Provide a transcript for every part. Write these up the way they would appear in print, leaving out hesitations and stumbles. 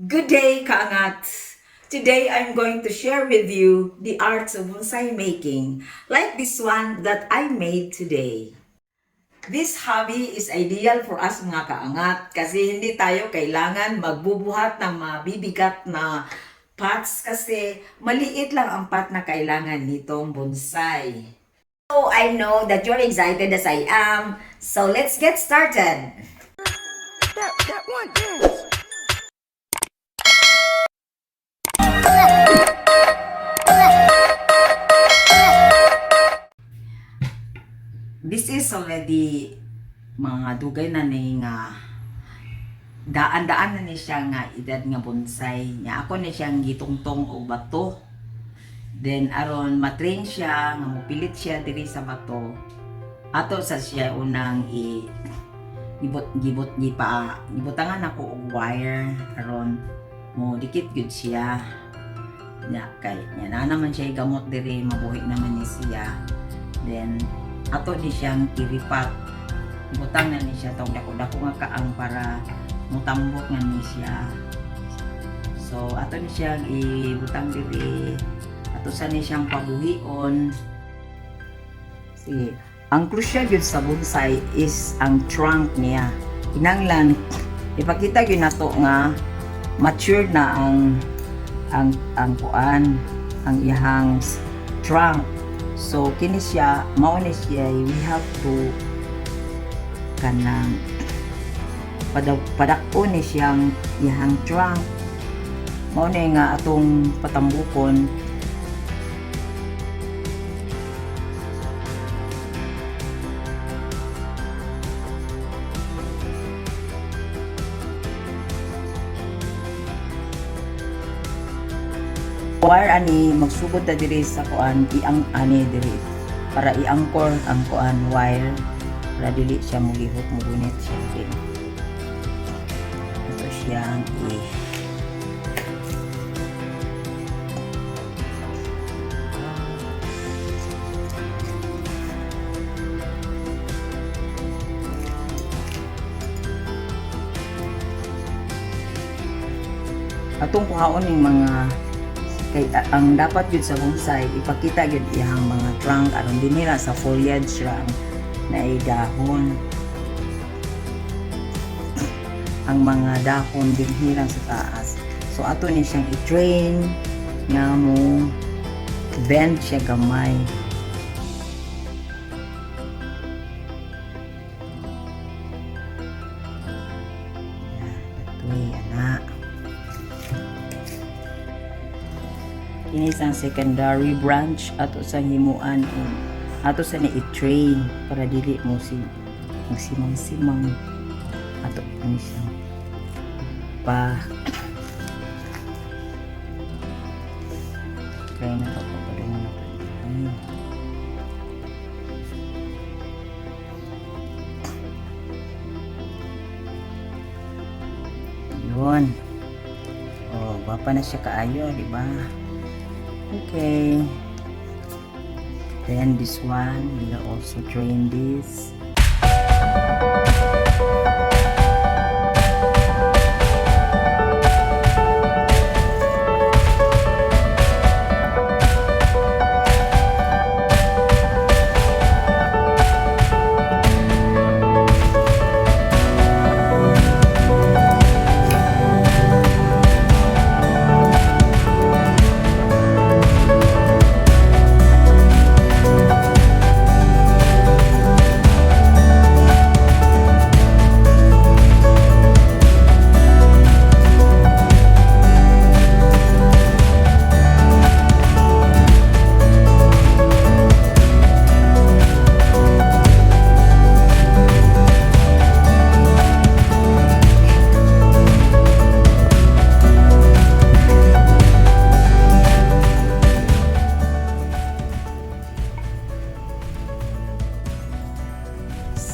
Good day, kaangat! Today, I'm going to share with you the arts of bonsai making, like this one that I made today. This hobby is ideal for us mga kaangat kasi hindi tayo kailangan magbubuhat ng mabibigat na pots kasi maliit lang ang pot na kailangan nitong bonsai. So, I know that you're excited as I am, so let's get started! That one dance. This is already mga dugay na ni nga daan-daan na ni siya nga edad nga bonsai nya ako ni siyang gitungtong og bato, then aron matrain siya nga mopilit siya diri sa bato ato sa siya unang gibutangan ako og wire aron mo dikit gud siya nya kay nya na naman siya gamot diri mabuhi naman ni siya, then ato ni siyang iripat butang na ni siya tong dako-dako nga kaang para mutambok nga ni siya. So ato ni siyang ibutang diri ato sa ni siyang pabuhion. Sige, ang crucial gyud sa bonsai is ang trunk niya. Kinahanglan ipakita gyud nato nga matured na ang kuan ang iyang trunk. So kini siya mao ni siya we have to kanang padakon ni siyang iyang trunk mao ni nga atong patambukon. Wire ani magsugod ta diri sa kuan iang ani diri para i-anchor ang kuan wire para dili siya mulihok mugunit siya din. Ito siyang atong kuhaon ning mga kay ang dapat yun sa bonsai ipakita yun iyang mga trunk aron dinira sa foliage lang na dahon ang mga dahon dinira sa taas. So ato ni siyang i-train nga mo bend siya gamay. Ini isang secondary branch ato sa himuan ato sa ni-train para dili mo magsimang-simang ato ni siya pa kaya na ito papadungan na yun. Oh, bapa na siya kaayo, di ba? Okay, then this one we'll also train this.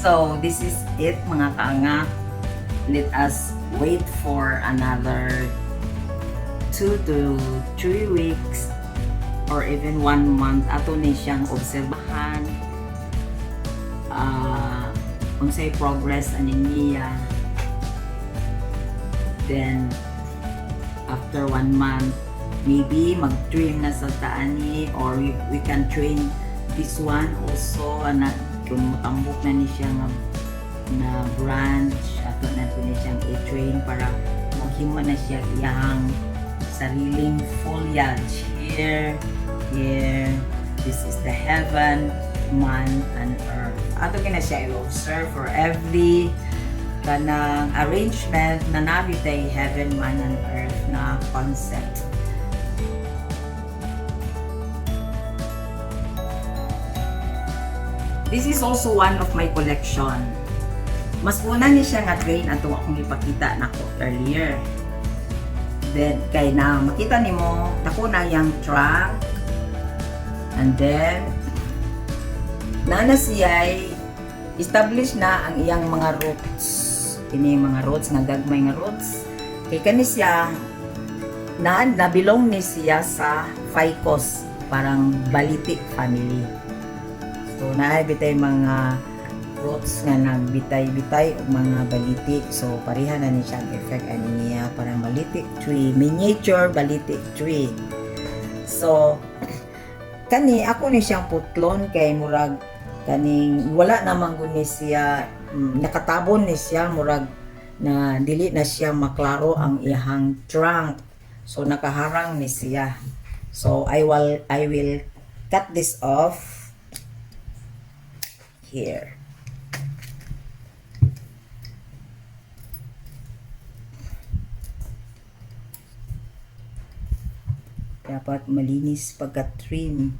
So, this is it mga kaangat. Let us wait for another 2 to 3 weeks or even 1 month. Ato ni siyang obserbahan unsay progress ani niya. Then after 1 month, maybe mag-trim na sa taani, or we can train this one also na kung mutambok na ni siya na branch, ato na po niya siyang i-train para maghimo na siya iyang sariling foliage. Here, this is the heaven, man, and earth. Ato kina siya i-observe for every kanang arrangement na nabitay heaven, man, and earth na concept. This is also one of my collection. Mas una ni siya nga train ato akong ipakita nako earlier. Then kay na makita nimo dako na yang trunk, and then nana siya establish na ang iyang mga roots. Kini mga roots nga gagmay nga roots. Kay kani siya nabilong ni siya sa FICUS, parang baliti family. So naibitay mga roots nga nagbitay-bitay o mga baliti. So pareha na ni siyang effect ani niya, parang baliti tree, miniature baliti tree. So kani ako ni siyang putlon kay murag kaning wala namang guni siya, nakatabon ni siya murag na dili na siya maklaro ang iyang trunk. So nakaharang ni siya. So I will cut this off here. Dapat malinis pagka-trim.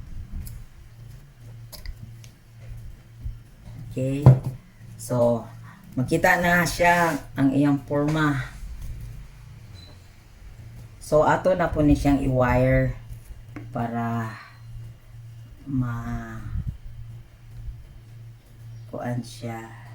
Okay. So, makita na siya ang iyang forma. So, ato na po ni siyang i-wire para kuan siya.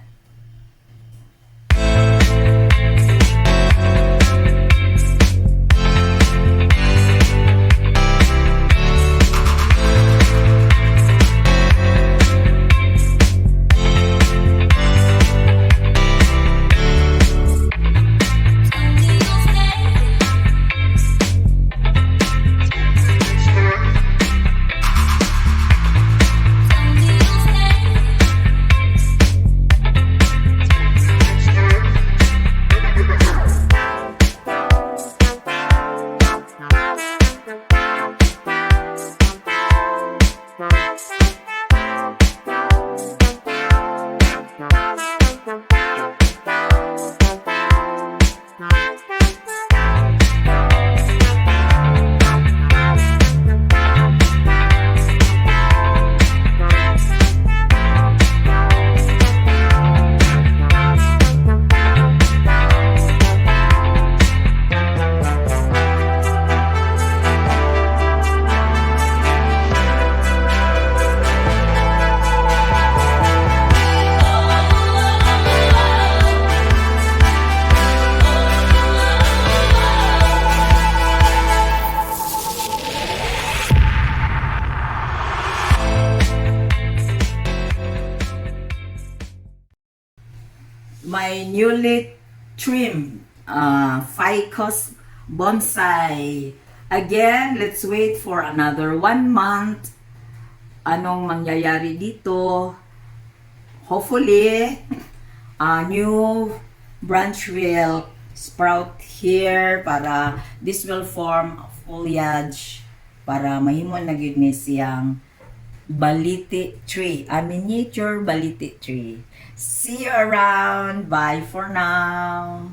My newly trimmed FICUS bonsai. Again, let's wait for another 1 month. Anong mangyayari dito? Hopefully, a new branch will sprout here para this will form foliage para mahimo na gyud ni siyang baliti tree, a miniature baliti tree. See you around. Bye for now.